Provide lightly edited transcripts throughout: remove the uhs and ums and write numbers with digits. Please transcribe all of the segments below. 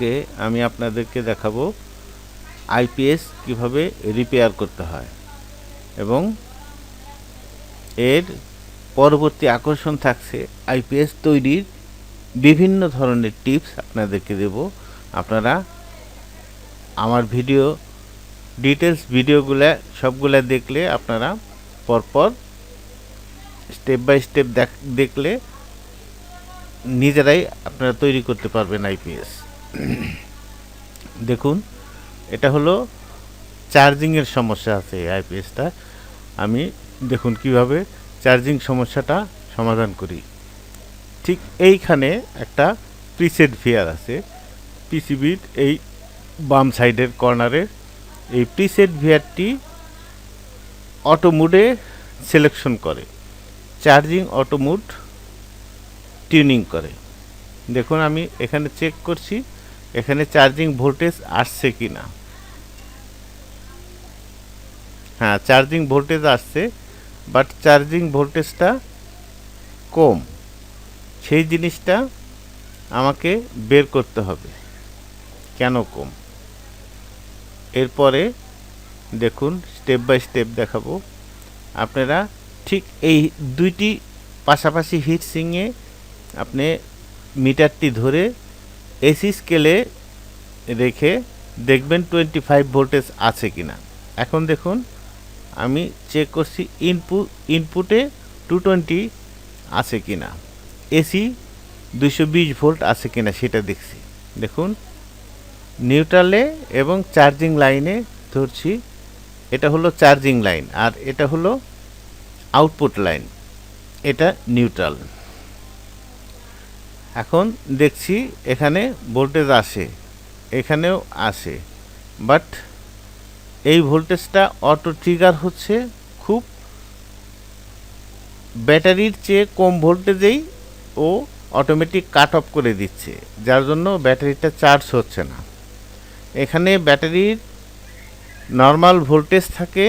আজকে আমি আপনাদেরকে দেখাবো আইপিএস কিভাবে রিপেয়ার করতে হয় এবং এর পরবর্তী আকর্ষণ থাকছে আইপিএস তৈরির বিভিন্ন ধরনের টিপস আপনাদেরকে দেব। আপনারা আমার ডিটেলস ভিডিওগুলো সবগুলা দেখলে আপনারা পরপর স্টেপ বাই স্টেপ দেখলে নিজেরাই আপনারা তৈরি করতে পারবেন আইপিএস। দেখুন, এটা হলো চার্জিংয়ের সমস্যা আছে এই আইপিএসটা। আমি দেখুন কিভাবে চার্জিং সমস্যাটা সমাধান করি। ঠিক এইখানে একটা প্রিসেট ভিআর আছে পিসিবির এই বাম সাইডের কর্নারে। এই প্রিসেট ভিআরটি অটো মোডে সিলেকশন করে, চার্জিং অটো মোড টিউনিং করে। দেখুন আমি এখানে চেক করছি এখানে চার্জিং ভোল্টেজ আসছে কি না। হ্যাঁ, চার্জিং ভোল্টেজ আসছে, বাট চার্জিং ভোল্টেজটা কম। সেই জিনিসটা আমাকে বের করতে হবে কেন কম। এরপরে দেখুন স্টেপ বাই স্টেপ দেখাবো। আপনারা ঠিক এই দুইটি পাশাপাশি হিট সিংয়ে আপনি মিটারটি ধরে এসি স্কেলে রেখে দেখবেন 25 ভোল্টেজ আছে কিনা। এখন দেখুন আমি চেক করছি ইনপুটে 220 আছে কিনা, এসি 220 ভোল্ট আছে কিনা সেটা দেখছি। দেখুন নিউট্রালে এবং চার্জিং লাইনে ধরছি, এটা হলো চার্জিং লাইন আর এটা হলো আউটপুট লাইন, এটা নিউট্রাল। এখন দেখছি এখানে ভোল্টেজ আসে, এখানেও আসে, বাট এই ভোল্টেজটা অটো ট্রিগার হচ্ছে খুব ব্যাটারির চেয়ে কম ভোল্টেজেই ও অটোমেটিক কাট অফ করে দিচ্ছে, যার জন্য ব্যাটারিটা চার্জ হচ্ছে না। এখানে ব্যাটারির নর্মাল ভোল্টেজ থাকে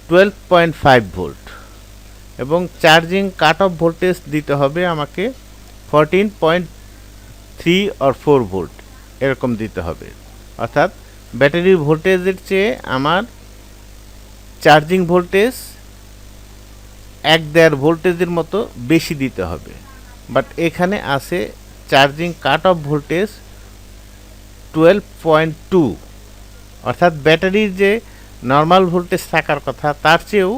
12.5 ভোল্ট এবং চার্জিং কাট অফ ভোল্টেজ দিতে হবে আমাকে 14.3 or 4 ভোল্ট এরকম দিতে হবে। অর্থাৎ ব্যাটারির ভোল্টেজের চেয়ে আমার চার্জিং ভোল্টেজ 1.5 ভোল্টেজের মতো বেশি দিতে হবে। বাট এখানে আছে চার্জিং কাট অফ ভোল্টেজ 12.2, অর্থাৎ ব্যাটারির যে নর্মাল ভোল্টেজ থাকার কথা তার চেয়েও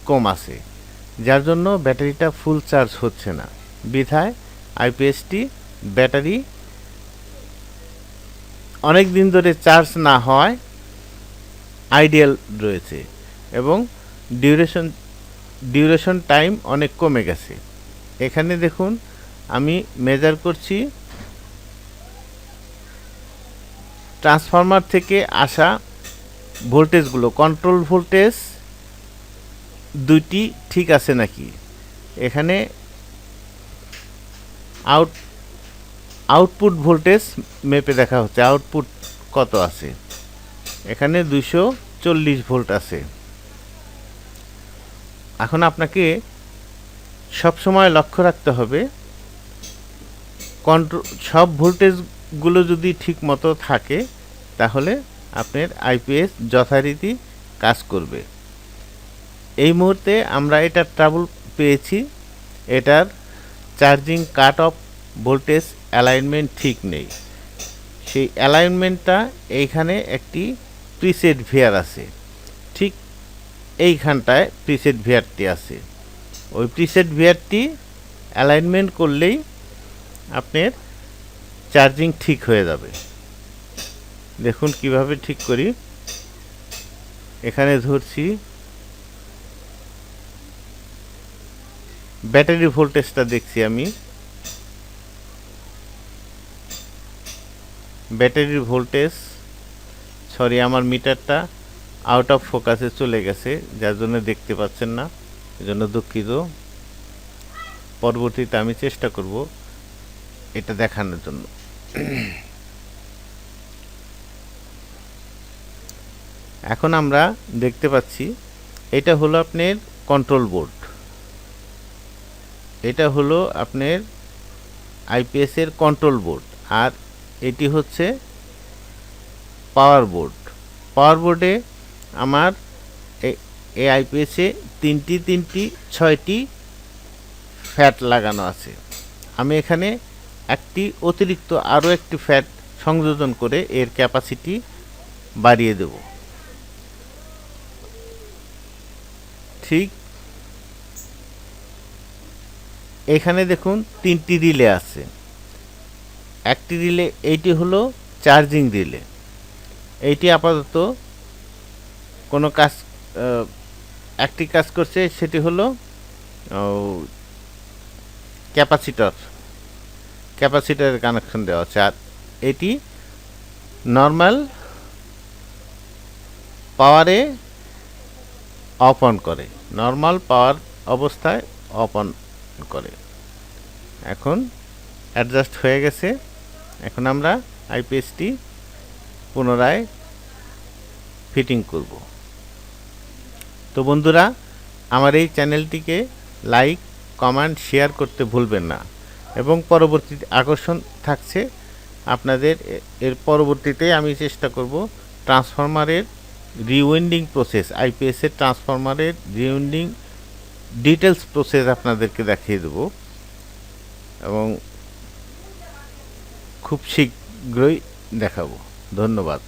কম আছে, যার জন্য ব্যাটারিটা ফুল চার্জ হচ্ছে না। বিধায় আইপিএসটি ব্যাটারি অনেক দিন ধরে চার্জ না হয় আইডিয়াল রয়েছে এবং ডিউরেশন টাইম অনেক কমে গেছে। এখানে দেখুন আমি মেজার করছি ট্রান্সফরমার থেকে আসা ভোল্টেজগুলো, কন্ট্রোল ভোল্টেজ দুইটি ঠিক আছে নাকি। এখানে আউটপুট ভোল্টেজ মেপে দেখা হচ্ছে, আউটপুট কত আছে। এখানে 240 ভোল্ট আছে। এখন আপনাকে সবসময় লক্ষ্য রাখতে হবে সব ভোল্টেজগুলো যদি ঠিক মতো থাকে তাহলে আপনার আইপিএস যথারীতি কাজ করবে। এই মুহূর্তে আমরা এটার ট্রাবল পেয়েছি, এটার charging cut off voltage alignment ঠিক নেই। সেই অ্যালাইনমেন্টটা এইখানে একটি প্রিসেট ভিআর আছে, ঠিক এইখানটায় প্রিসেট ভিআরটি আছে। ওই প্রিসেট ভিআরটি অ্যালাইনমেন্ট করলেই আপনার চার্জিং ঠিক হয়ে যাবে। দেখুন কিভাবে ঠিক করি। এখানে ধরছি ব্যাটারি ভোল্টেজটা দেখছি আমি, ব্যাটারির ভোল্টেজ, সরি আমার মিটারটা আউট অফ ফোকাসে চলে গেছে, যার জন্য দেখতে পাচ্ছেন না, এজন্য দুঃখিত। পরবর্তীতে আমি চেষ্টা করব এটা দেখানোর জন্য। এখন আমরা দেখতে পাচ্ছি এটা হলো আপনার কন্ট্রোল বোর্ড, এটা হলো আপনার আইপিএস এর কন্ট্রোল বোর্ড। আর এটি হচ্ছে পাওয়ার বোর্ড। পাওয়ার বোর্ডে আমার এই আইপিএসে তিনটি 6টি ফ্যাট লাগানো আছে। আমি এখানে একটি অতিরিক্ত আরও একটি ফ্যাট সংযোজন করে এর ক্যাপাসিটি বাড়িয়ে দেব। ঠিক এখানে দেখুন 3টি রিলে আছে। একটি রিলে, এইটি হলো চার্জিং রিলে। এইটি আপাতত কোনো কাজ, একটি কাজ করছে, সেটি হলো ক্যাপাসিটরের কানেকশন দেওয়া আছে। আর এটি নর্মাল পাওয়ারে অফ অন করে, নর্মাল পাওয়ার অবস্থায় অফ অন করে। এখন অ্যাডজাস্ট হয়ে গেছে। এখন আমরা আইপিএসটি পুনরায় ফিটিং করব। তো বন্ধুরা, আমার এই চ্যানেলটিকে লাইক, কমেন্ট, শেয়ার করতে ভুলবেন না। এবং পরবর্তী আকর্ষণ থাকছে আপনাদের, এর পরবর্তীতে আমি চেষ্টা করব ট্রান্সফরমারের রিউইন্ডিং প্রসেস, আইপিএসের ট্রান্সফরমারের রিউইন্ডিং ডিটেলস প্রসেস আপনাদেরকে দেখিয়ে দেব, এবং খুব শীঘ্রই দেখাবো। ধন্যবাদ।